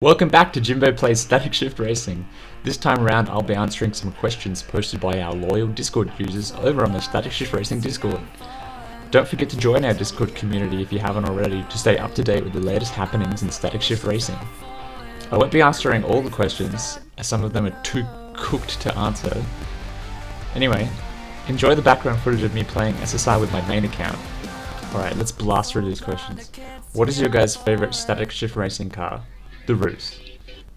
Welcome back to Jimbo Plays Static Shift Racing. This time around I'll be answering some questions posted by our loyal Discord users over on the Static Shift Racing Discord. Don't forget to join our Discord community if you haven't already to stay up to date with the latest happenings in Static Shift Racing. I won't be answering all the questions, as some of them are too cooked to answer. Anyway, enjoy the background footage of me playing SSR with my main account. Alright, let's blast through these questions. What is your guys' favourite Static Shift Racing car? The Roost.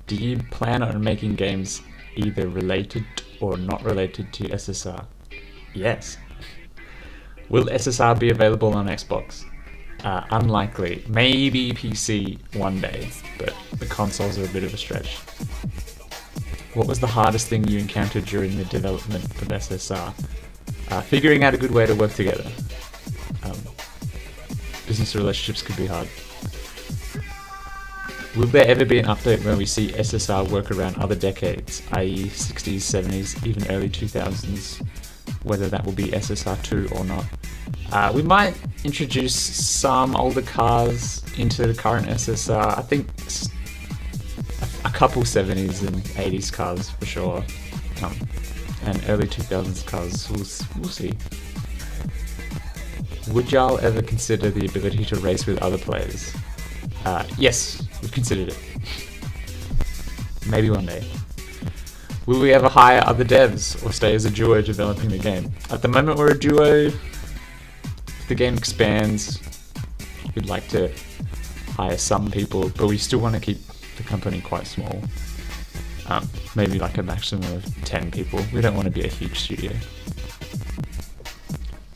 Do you plan on making games either related or not related to SSR? Yes. Will SSR be available on Xbox? Unlikely. Maybe PC one day, but the consoles are a bit of a stretch. What was the hardest thing you encountered during the development of SSR? Figuring out a good way to work together. Business relationships could be hard. Will there ever be an update when we see SSR work around other decades, i.e. 60s, 70s, even early 2000s, whether that will be SSR2 or not? We might introduce some older cars into the current SSR. I think a couple 70s and 80s cars for sure, and early 2000s cars, we'll see. Would y'all ever consider the ability to race with other players? Yes, we've considered it. Maybe one day. Will we ever hire other devs or stay as a duo developing the game? At the moment we're a duo. If the game expands, we'd like to hire some people, but we still want to keep the company quite small. Maybe like a maximum of 10 people. We don't want to be a huge studio.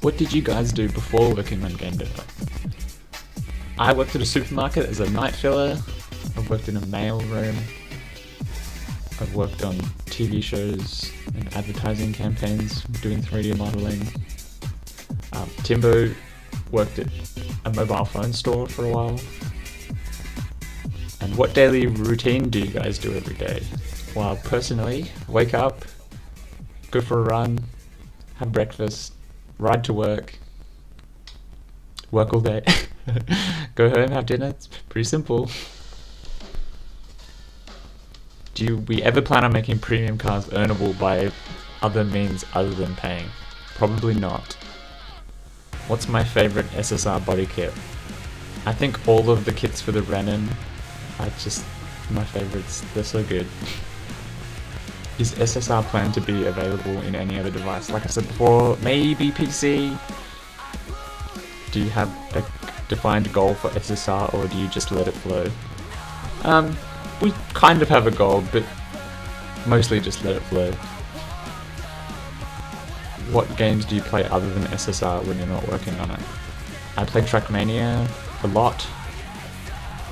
What did you guys do before working on game development? I worked at a supermarket as a night filler. I've worked in a mail room. I've worked on TV shows and advertising campaigns, doing 3D modeling. Jimbo worked at a mobile phone store for a while. And what daily routine do you guys do every day? Well, personally, wake up, go for a run, have breakfast, ride to work all day. Go home, have dinner. It's pretty simple. Do we ever plan on making premium cars earnable by other means other than paying? Probably not. What's my favourite SSR body kit? I think all of the kits for the Renan are just my favourites. They're so good. Is SSR planned to be available in any other device? Like I said before, maybe PC? Do you have a defined goal for SSR, or do you just let it flow? We kind of have a goal, but mostly just let it flow. What games do you play other than SSR when you're not working on it? I play Trackmania a lot.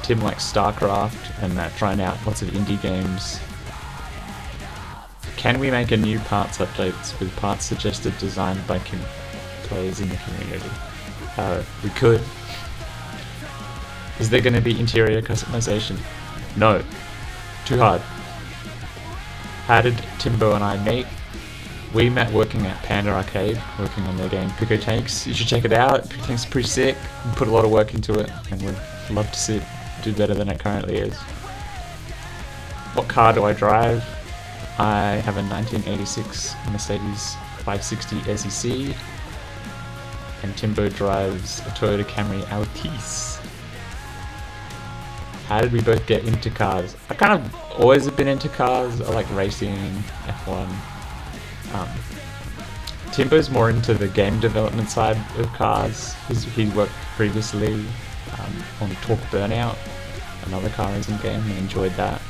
Tim likes StarCraft and trying out lots of indie games. Can we make a new parts updates with parts suggested designed by players in the community? We could. Is there going to be interior customization? No. Too hard. How did Jimbo and I meet? We met working at Panda Arcade, working on their game Pico Tanks. You should check it out. Pico Tanks is pretty sick. We put a lot of work into it, and we'd love to see it do better than it currently is. What car do I drive? I have a 1986 Mercedes 560 SEC, and Jimbo drives a Toyota Camry Altis. How did we both get into cars? I kind of always have been into cars. I like racing, F1. Jimbo's more into the game development side of cars. He's worked previously on Talk Burnout, another car racing game, and enjoyed that.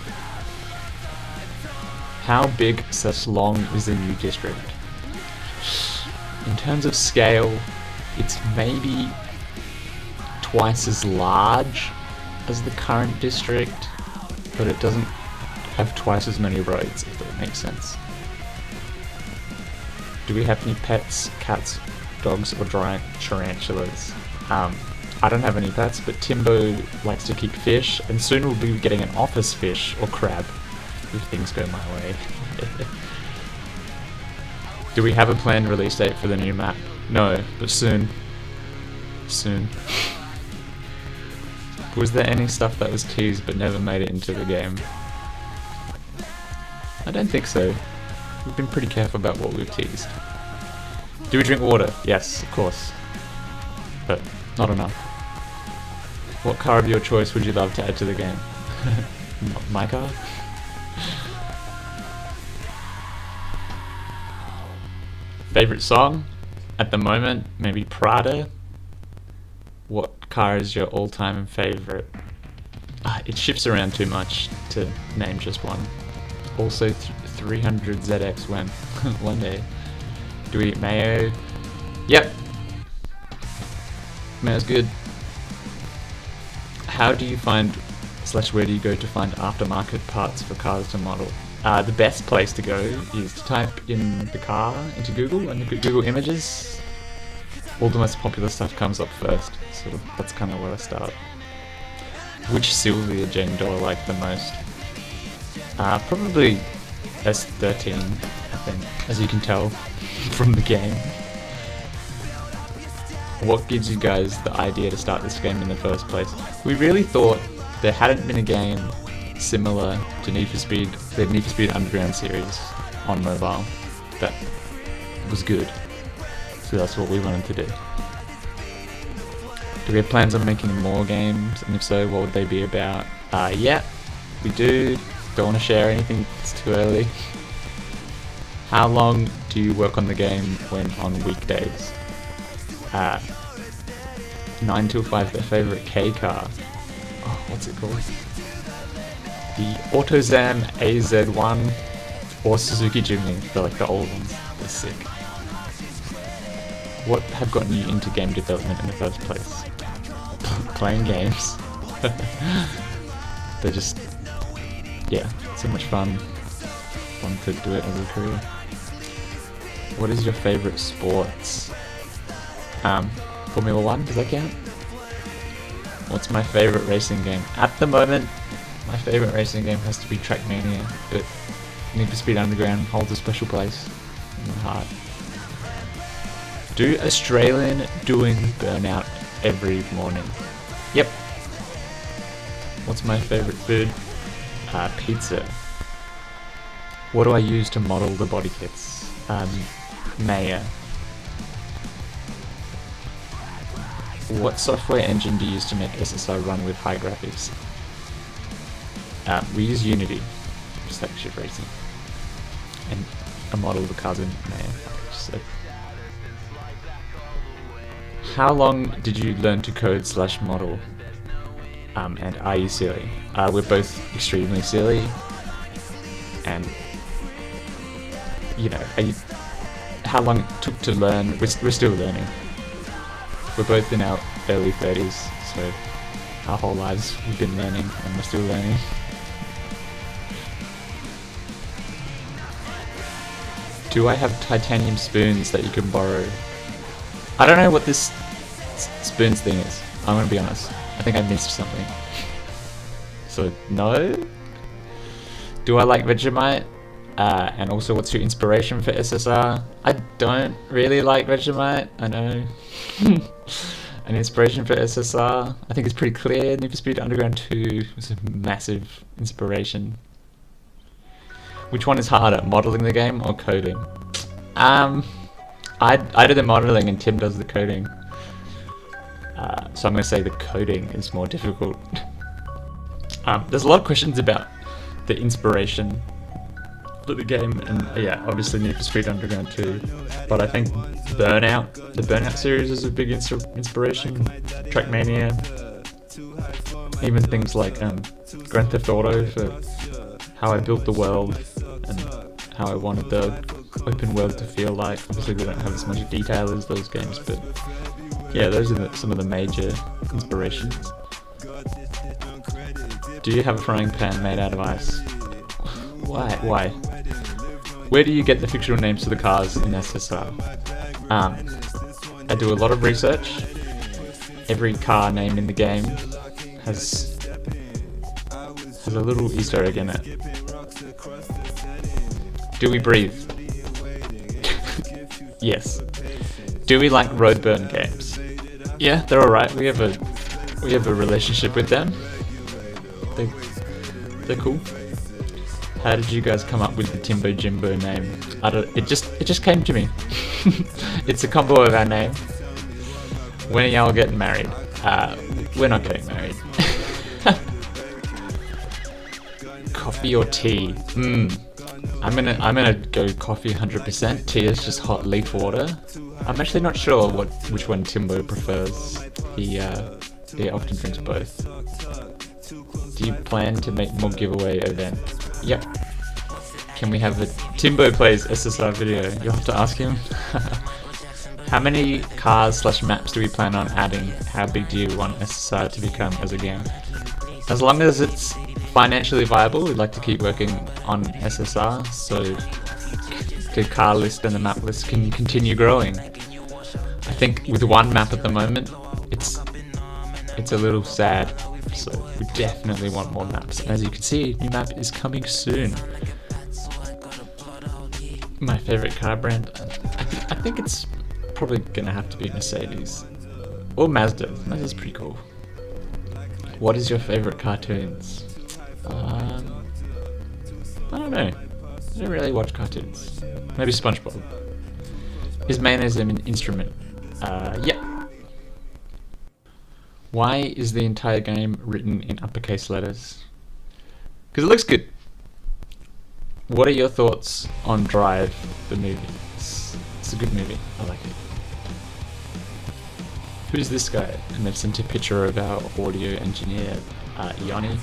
How big / long is the new district? In terms of scale, it's maybe twice as large as the current district, but it doesn't have twice as many roads, if that makes sense. Do we have any pets, cats, dogs, or giant tarantulas? I don't have any pets, but Jimbo likes to keep fish, and soon we'll be getting an office fish or crab, if things go my way. Do we have a planned release date for the new map? No, but soon. Soon. Was there any stuff that was teased but never made it into the game? I don't think so. We've been pretty careful about what we've teased. Do we drink water? Yes, of course. But not enough. What car of your choice would you love to add to the game? My car? Favorite song? At the moment, maybe Prada. What car is your all-time favorite? It shifts around too much to name just one. Also 300ZX when one day. Do we eat mayo? Yep. Mayo's good. How do you find / where do you go to find aftermarket parts for cars to model? The best place to go is to type in the car into Google and look at Google Images. All the most popular stuff comes up first, so that's kind of where I start. Which Sylvia gen do I like the most? Probably S13, I think, as you can tell from the game. What gives you guys the idea to start this game in the first place? We really thought there hadn't been a game similar to Need for Speed, the Need for Speed Underground series on mobile that was good. So that's what we wanted to do. Do we have plans on making more games? And if so, what would they be about? Yeah, we do. Don't want to share anything, it's too early. How long do you work on the game when on weekdays? 9 till 5, their favourite K car. Oh, what's it called? The AutoZam AZ1 or Suzuki Jimny. They're like the old ones. They're sick. What have gotten you into game development in the first place? Playing games. They're just, yeah, so much fun. Fun to do it as a career. What is your favourite sports? Formula 1, does that count? What's my favourite racing game? At the moment, my favourite racing game has to be Trackmania, but Need for Speed Underground holds a special place in my heart. Do Australian doing burnout every morning? Yep. What's my favourite food? Pizza. What do I use to model the body kits? Maya. What software engine do you use to make SSR run with high graphics? We use Unity, just like ship racing. And a model of the cars in Maya, like I just said. How long did you learn to code / model? And are you silly? We're both extremely silly. And, you know, how long it took to learn? We're still learning. We're both in our early 30s, so our whole lives we've been learning and we're still learning. Do I have titanium spoons that you can borrow? I don't know what this spoons thing is. I'm gonna be honest. I think I missed something. So, no? Do I like Vegemite? And also, what's your inspiration for SSR? I don't really like Vegemite, I know. An inspiration for SSR? I think it's pretty clear. Need for Speed Underground 2 was a massive inspiration. Which one is harder, modeling the game or coding? I do the modeling and Tim does the coding. So I'm going to say the coding is more difficult. There's a lot of questions about the inspiration for the game, and yeah, obviously Need for Speed Underground 2. But I think the Burnout series is a big inspiration. Trackmania, even things like Grand Theft Auto for how I built the world and how I wanted the open world to feel like. Obviously we don't have as much detail as those games, but yeah, those are some of the major inspirations. Do you have a frying pan made out of ice? Why? Where do you get the fictional names to the cars in SSR? I do a lot of research. Every car name in the game has a little Easter egg in it. Do we breathe? Yes. Do we like road burn games? Yeah, they're alright. We have a We have a relationship with them. They're cool. How did you guys come up with the Timbo Jimbo name? It just came to me. It's a combo of our name. When are y'all getting married? We're not getting married. Coffee or tea? I'm gonna go coffee 100%. Tea is just hot leaf water. I'm actually not sure which one Timbo prefers. He often drinks both. Do you plan to make more giveaway event? Yep. Can we have a Timbo plays SSR video? You'll have to ask him. How many cars/maps do we plan on adding? How big do you want SSR to become as a game? As long as it's financially viable, we'd like to keep working on SSR so the car list and the map list can continue growing. I think with one map at the moment, it's a little sad, so we definitely want more maps. And as you can see, new map is coming soon. My favorite car brand? I think it's probably gonna have to be Mercedes. Or Mazda. Mazda's pretty cool. What is your favorite cartoons? I don't know. I don't really watch cartoons. Maybe SpongeBob. His main is an instrument. Yeah. Why is the entire game written in uppercase letters? Because it looks good. What are your thoughts on Drive, the movie? It's a good movie. I like it. Who's this guy? And they've sent a picture of our audio engineer, Yanni.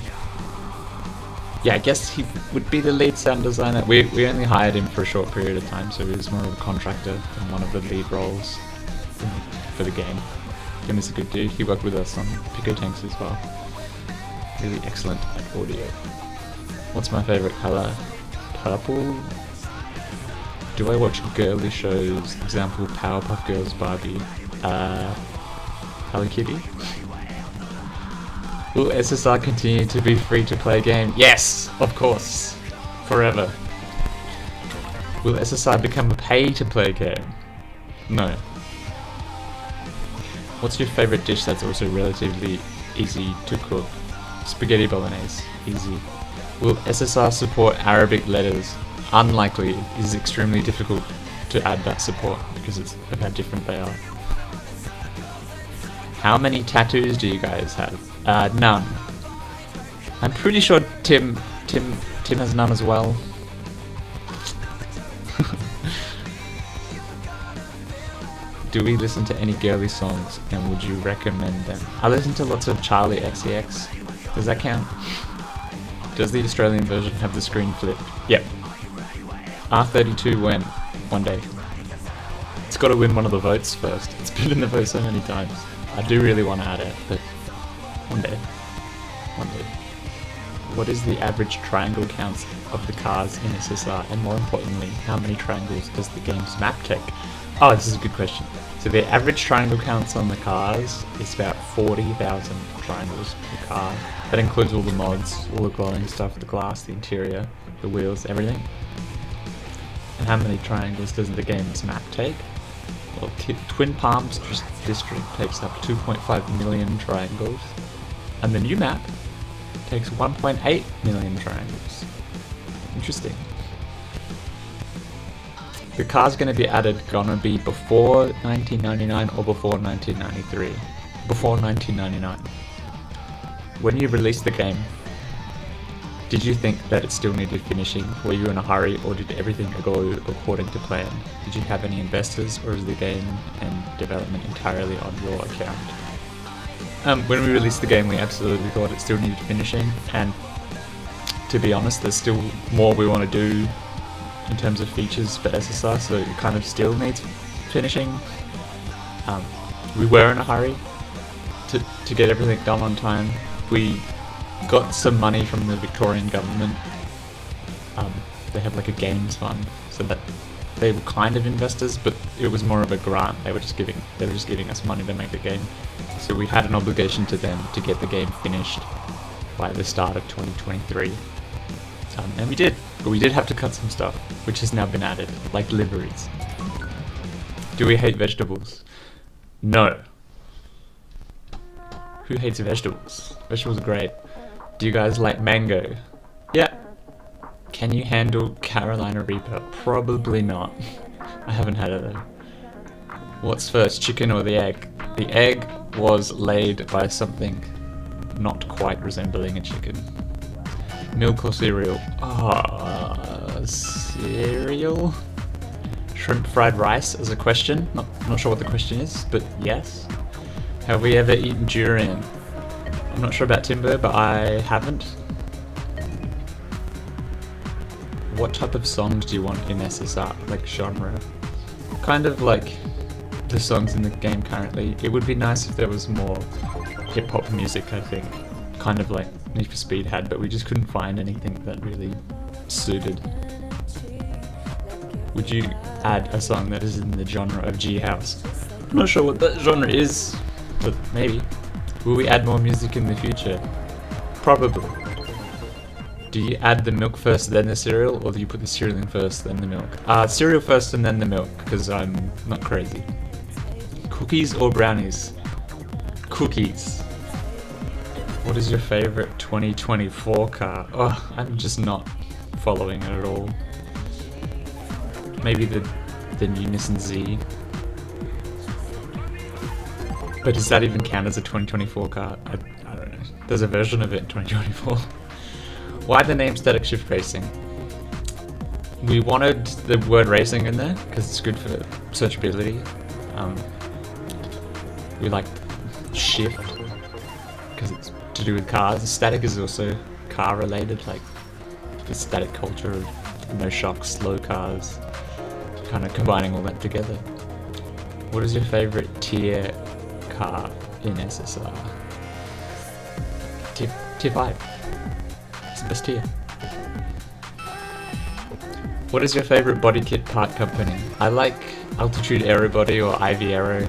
Yeah, I guess he would be the lead sound designer. We only hired him for a short period of time, so he was more of a contractor than one of the lead roles for the game. And he's a good dude. He worked with us on Pico Tanks as well. Really excellent at audio. What's my favorite color? Purple? Do I watch girly shows? Example, Powerpuff Girls, Barbie, Hello Kitty? Will SSR continue to be free to play game? Yes, of course. Forever. Will SSR become a pay to play game? No. What's your favorite dish that's also relatively easy to cook? Spaghetti bolognese. Easy. Will SSR support Arabic letters? Unlikely. It is extremely difficult to add that support because of how different they are. How many tattoos do you guys have? None. I'm pretty sure Tim has none as well. Do we listen to any girly songs, and would you recommend them? I listen to lots of Charlie XCX. Does that count? Does the Australian version have the screen flip? Yep. R32 when? One day. It's got to win one of the votes first. It's been in the vote so many times. I do really want to add it, but one day. One day. What is the average triangle counts of the cars in SSR, and more importantly, how many triangles does the game's map take? Oh, this is a good question. So the average triangle counts on the cars is about 40,000 triangles per car. That includes all the mods, all the glowing stuff, the glass, the interior, the wheels, everything. And how many triangles does the game's map take? Well, Twin Palms District takes up 2.5 million triangles, and the new map takes 1.8 million triangles. Interesting. The car's gonna be before 1999 or before 1993? Before 1999. When you released the game, did you think that it still needed finishing? Were you in a hurry, or did everything go according to plan? Did you have any investors, or is the game and development entirely on your account? When we released the game, we absolutely thought it still needed finishing, and to be honest, there's still more we want to do in terms of features for SSR, so it kind of still needs finishing. We were in a hurry to get everything done on time. We got some money from the Victorian government. They have like a games fund, so that they were kind of investors, but it was more of a grant. They were just giving us money to make the game. So we had an obligation to them to get the game finished by the start of 2023. And we did, but we did have to cut some stuff, which has now been added, like liveries. Do we hate vegetables? No. Who hates vegetables? Vegetables are great. Do you guys like mango? Yeah. Can you handle Carolina Reaper? Probably not. I haven't had it though. What's first, chicken or the egg? The egg was laid by something not quite resembling a chicken. Milk or cereal? Cereal? Shrimp fried rice as a question? Not sure what the question is, but yes. Have we ever eaten durian? I'm not sure about Timber, but I haven't. What type of songs do you want in SSR? Like genre? Kind of like the songs in the game currently. It would be nice if there was more hip-hop music, I think. Kind of like Need for Speed had, but we just couldn't find anything that really suited. Would you add a song that is in the genre of G-House? I'm not sure what that genre is, but maybe. Will we add more music in the future? Probably. Do you add the milk first then the cereal, or do you put the cereal in first then the milk? Cereal first and then the milk, because I'm not crazy. Cookies or brownies? Cookies. What is your favorite 2024 car? Oh, I'm just not following it at all. Maybe the new Nissan Z. But does that even count as a 2024 car? I don't know. There's a version of it in 2024. Why the name Static Shift Racing? We wanted the word racing in there because it's good for searchability. We like shift because it's to do with cars. Static is also car related, like the static culture of no shocks, slow cars, kind of combining all that together. What is your favorite tier car in SSR? Tier 5. It's the best tier. What is your favorite body kit part company? I like Altitude Aero Body or Ivy Aero.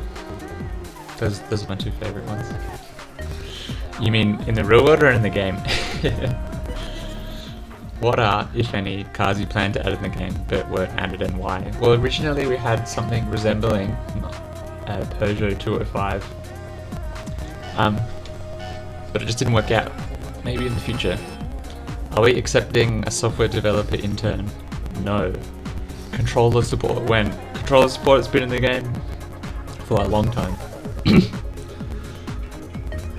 Those are my two favorite ones. You mean in the real world or in the game? What are, if any, cars you plan to add in the game but weren't added and why? Well, originally we had something resembling a Peugeot 205. But it just didn't work out. Maybe in the future. Are we accepting a software developer intern? No. Controller support. When? Controller support has been in the game for a long time.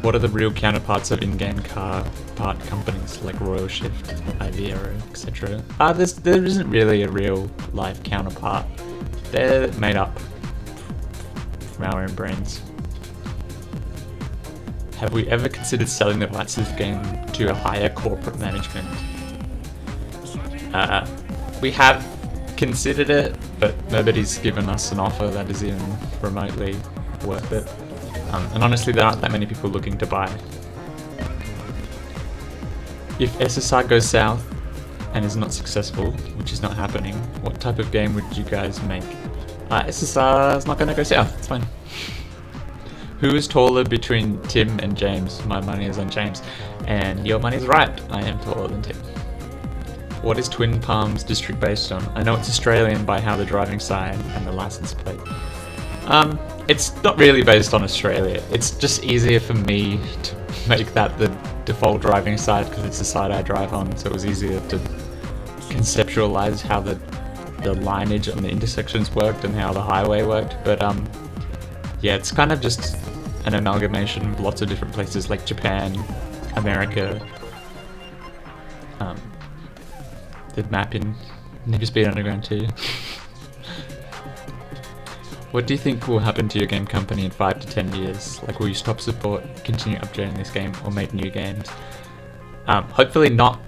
What are the real counterparts of in-game car part companies like Royal Shift, Iviero, etc.? There isn't really a real life counterpart. They're made up from our own brains. Have we ever considered selling the rights to this game to a higher corporate management? We have considered it, but nobody's given us an offer that is even remotely worth it. And honestly, there aren't that many people looking to buy. If SSR goes south and is not successful, which is not happening, what type of game would you guys make? SSR is not going to go south, it's fine. Who is taller between Tim and James? My money is on James. And your money is right, I am taller than Tim. What is Twin Palms district based on? I know it's Australian by how the driving sign and the license plate. It's not really based on Australia. It's just easier for me to make that the default driving side because it's the side I drive on, so it was easier to conceptualize how the lineage on the intersections worked and how the highway worked. But yeah, it's kind of just an amalgamation of lots of different places like Japan, America, the map in Need for Speed Underground 2. What do you think will happen to your game company in 5 to 10 years? Like, will you stop support, continue updating this game, or make new games? Hopefully not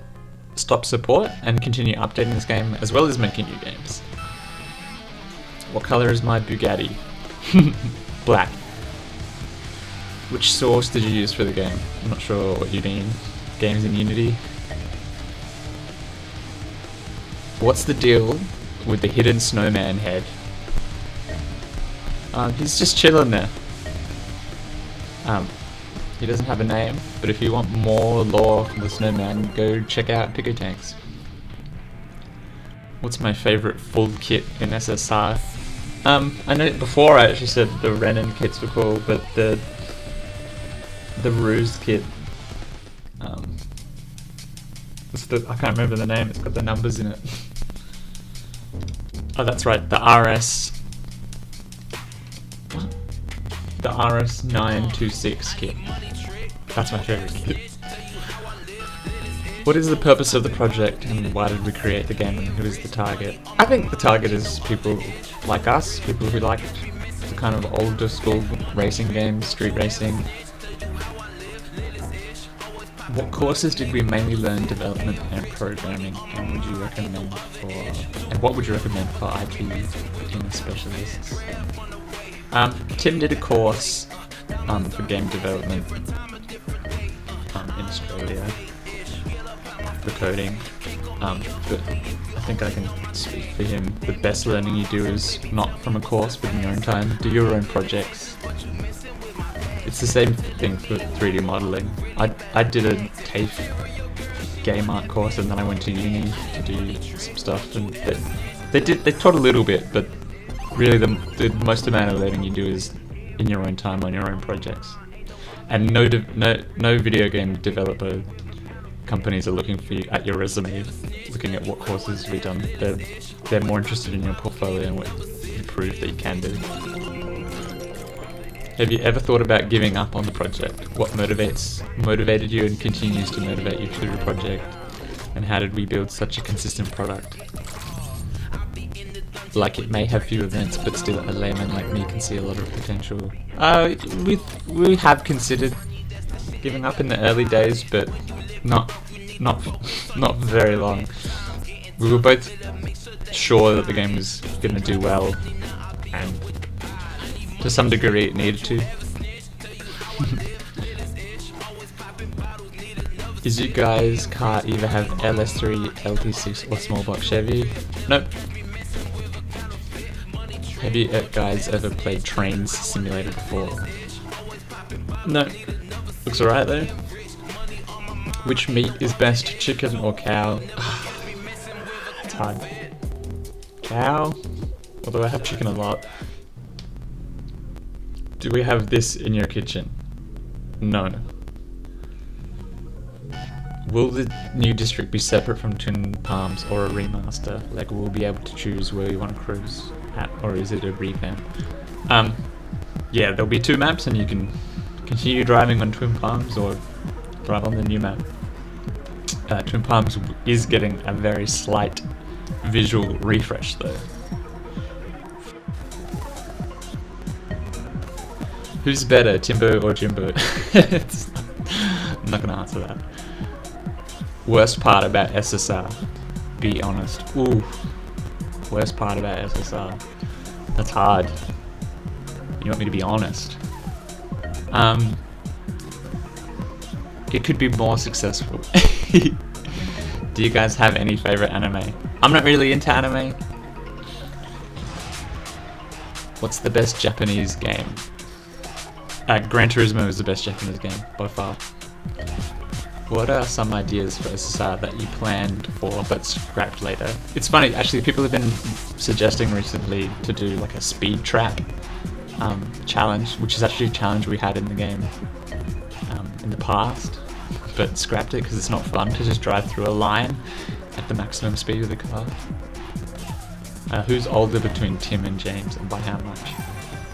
stop support and continue updating this game, as well as making new games. What color is my Bugatti? Black. Which source did you use for the game? I'm not sure what you mean. Games in Unity? What's the deal with the hidden snowman head? He's just chilling there. He doesn't have a name, but if you want more lore from the snowman, go check out Pico Tanks. What's my favorite full kit in SSR? I know before I actually said the Renin kits were cool, but the Ruse kit. I can't remember the name. It's got the numbers in it. Oh, that's right. The RS. What? The RS 926 kit. That's my favorite kit. What is the purpose of the project, and why did we create the game, and who is the target? I think the target is people like us, people who like the kind of older school racing games, street racing. What courses did we mainly learn development and programming, and would you recommend for, and what would you recommend for IT beginner specialists? Tim did a course for game development in Australia for coding, but I think I can speak for him. The best learning you do is not from a course but in your own time. Do your own projects. It's the same thing for 3D modeling. I did a TAFE game art course, and then I went to uni to do some stuff, and they taught a little bit, but really the most amount of learning you do is in your own time on your own projects. And no video game developer companies are looking for you at your resume, looking at what courses you've done. They're more interested in your portfolio and what you prove that you can do. Have you ever thought about giving up on the project? What motivated you and continues to motivate you through the project? And how did we build such a consistent product? Like, it may have few events, but still a layman like me can see a lot of potential. We have considered giving up in the early days, but not very long. We were both sure that the game was going to do well, and to some degree it needed to. Is you guys' car either have LS3, LT6 or small block Chevy? Nope. Have you guys ever played Trains Simulator before? No. Looks alright though. Which meat is best, chicken or cow? It's hard. Cow? Although I have chicken a lot. Do we have this in your kitchen? No. Will the new district be separate from Twin Palms or a remaster? Like, we'll be able to choose where we want to cruise at, or is it a revamp? Yeah, there'll be 2 maps and you can continue driving on Twin Palms or drive on the new map. Twin Palms is getting a very slight visual refresh though. Who's better, Timbo or Jimbo? I'm not gonna answer that. Worst part about SSR? Be honest. Ooh. Worst part about SSR? That's hard. You want me to be honest? It could be more successful. Do you guys have any favorite anime? I'm not really into anime. What's the best Japanese game? Gran Turismo is the best Japanese game by far. What are some ideas for SSR that you planned for but scrapped later? It's funny, actually, people have been suggesting recently to do like a speed trap challenge, which is actually a challenge we had in the game in the past, but scrapped it because it's not fun to just drive through a line at the maximum speed of the car. Who's older between Tim and James, and by how much?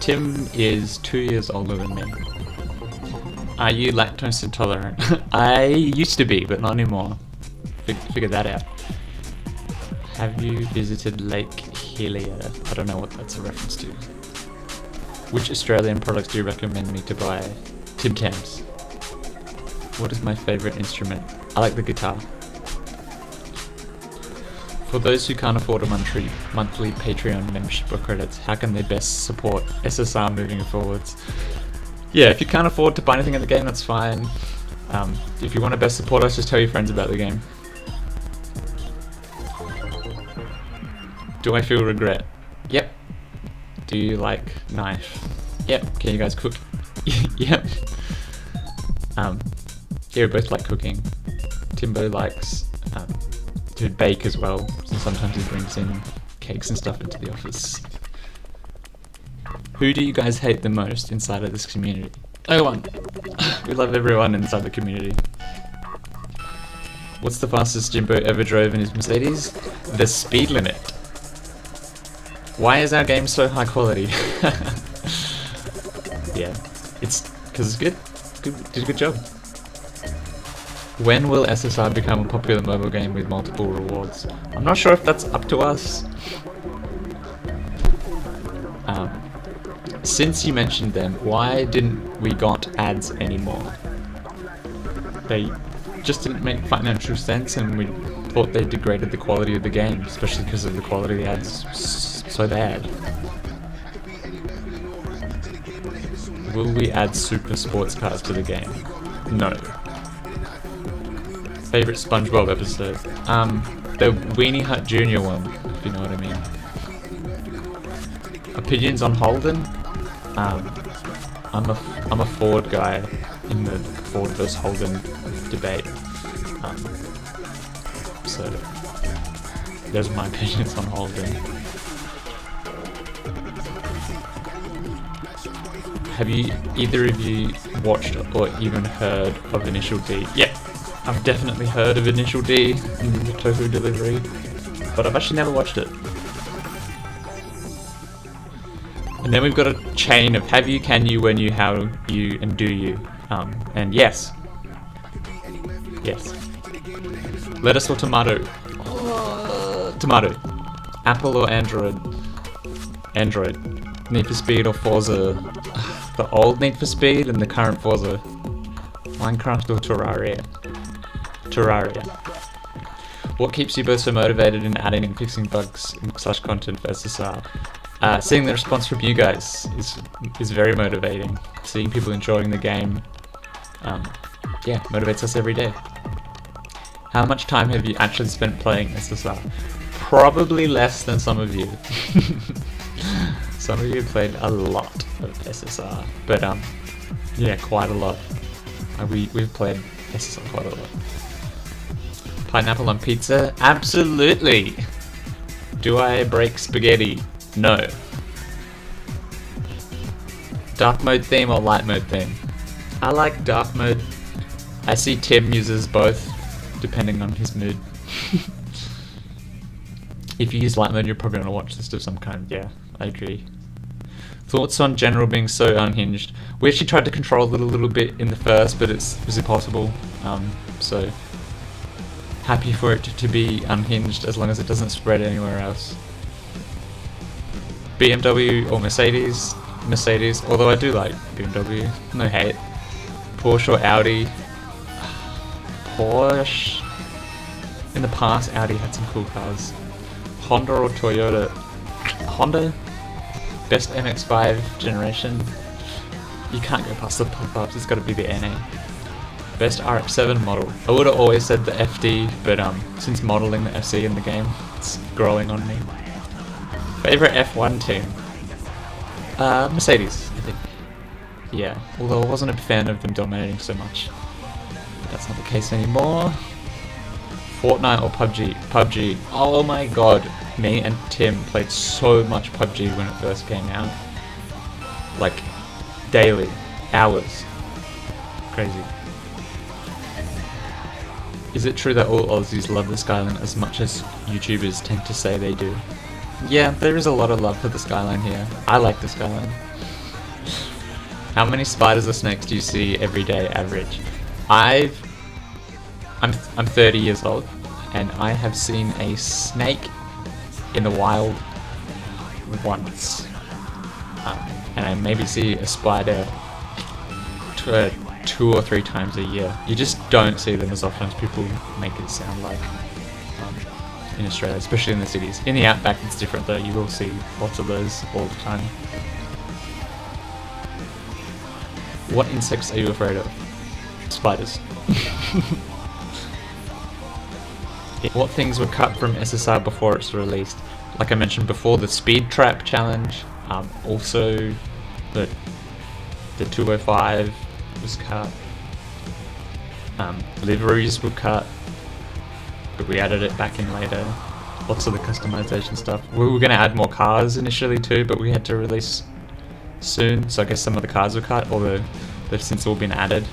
Tim is 2 years older than me. Are you lactose intolerant? I used to be, but not anymore. Figured that out. Have you visited Lake Helena? I don't know what that's a reference to. Which Australian products do you recommend me to buy? Tim Tams. What is my favourite instrument? I like the guitar. For those who can't afford a monthly Patreon membership or credits, how can they best support SSR moving forwards? Yeah, if you can't afford to buy anything in the game, that's fine. If you want to best support us, just tell your friends about the game. Do I feel regret? Yep. Do you like knife? Yep. Can you guys cook? Yep. Yeah, we both like cooking. Timbo likes to bake as well, so sometimes he brings in cakes and stuff into the office. Who do you guys hate the most inside of this community? Oh, one. We love everyone inside the community. What's the fastest Jimbo ever drove in his Mercedes? The speed limit. Why is our game so high quality? Yeah, it's because it's good. Did a good job. When will SSR become a popular mobile game with multiple rewards? I'm not sure if that's up to us. Since you mentioned them, why didn't we got ads anymore? They just didn't make financial sense, and we thought they degraded the quality of the game, especially because of the quality of the ads so bad. Will we add super sports cars to the game? No. Favorite SpongeBob episode? The Weenie Hut Jr. one, if you know what I mean. Opinions on Holden? I'm a Ford guy in the Ford vs Holden debate. So those are my opinions on Holden. Have you either of you watched or even heard of Initial D? Yeah, I've definitely heard of Initial D in the Tofu delivery, but I've actually never watched it. And then we've got a chain of have you, can you, when you, how you, and do you. And yes. Yes. Lettuce or tomato? Tomato. Apple or Android? Android. Need for Speed or Forza? The old Need for Speed and the current Forza. Minecraft or Terraria? Terraria. What keeps you both so motivated in adding and fixing bugs / content for SSR? Seeing the response from you guys is very motivating. Seeing people enjoying the game, yeah, motivates us every day. How much time have you actually spent playing SSR? Probably less than some of you. Some of you played a lot of SSR, but yeah, quite a lot. We've played SSR quite a lot. Pineapple on pizza? Absolutely! Do I break spaghetti? No. Dark mode theme or light mode theme? I like dark mode. I see Tim uses both, depending on his mood. If you use light mode, you're probably on a watch list of some kind. Yeah, I agree. Thoughts on General being so unhinged? We actually tried to control it a little bit in the first, but it was impossible. So happy for it to be unhinged as long as it doesn't spread anywhere else. BMW or Mercedes? Mercedes, although I do like BMW, no hate. Porsche or Audi? Porsche. In the past, Audi had some cool cars. Honda or Toyota? Honda? Best MX-5 generation? You can't go past the pop-ups, it's gotta be the NA. Best RX-7 model? I would've always said the FD, but since modeling the FC in the game, it's growing on me. Favorite F1 team? Mercedes, I think. Yeah, although I wasn't a fan of them dominating so much. But that's not the case anymore. Fortnite or PUBG? PUBG. Oh my god. Me and Tim played so much PUBG when it first came out. Like, daily. Hours. Crazy. Is it true that all Aussies love the Skyline as much as YouTubers tend to say they do? Yeah, there is a lot of love for the Skyline here. I like the Skyline. How many spiders or snakes do you see every day average? I'm 30 years old, and I have seen a snake in the wild once. And I maybe see a spider 2 or 3 times a year. You just don't see them as often as people make it sound like. In Australia, especially in the cities. In the outback it's different though, you will see lots of those all the time. What insects are you afraid of? Spiders. What things were cut from SSR before it's released? Like I mentioned before, the speed trap challenge, also the 205 was cut, liveries were cut, but we added it back in later. Lots of the customization stuff. We were going to add more cars initially too, but we had to release soon, so I guess some of the cars were cut, although they've since all been added.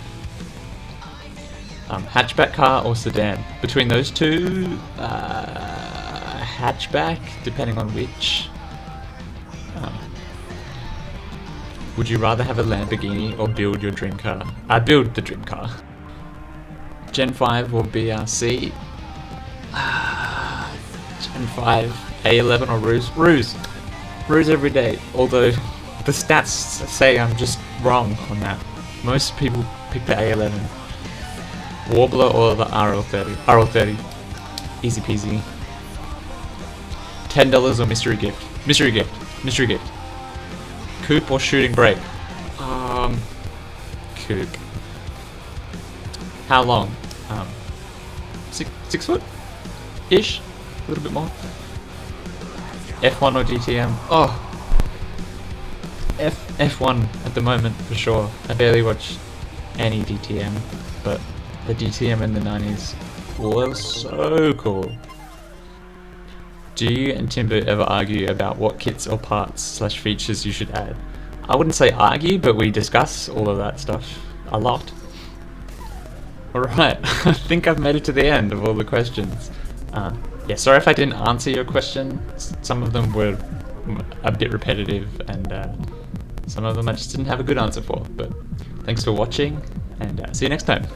Hatchback car or sedan? Between those two, hatchback, depending on which. Would you rather have a Lamborghini or build your dream car? I'd build the dream car. Gen 5 or BRC? Gen 5, A11 or Ruse? Ruse every day, although the stats say I'm just wrong on that. Most people pick the A11. Warbler or the RL30? RL30. Easy peasy. $10 or mystery gift? Mystery gift. Mystery gift. Coupe or shooting brake? Coupe. How long? 6 foot? Ish? A little bit more. F1 or DTM? Oh! F1 at the moment, for sure. I barely watch any DTM, but the DTM in the 90s was so cool. Do you and Timbo ever argue about what kits or parts / features you should add? I wouldn't say argue, but we discuss all of that stuff a lot. Alright, I think I've made it to the end of all the questions. Yeah, sorry if I didn't answer your question. Some of them were a bit repetitive, and some of them I just didn't have a good answer for. But thanks for watching, and see you next time.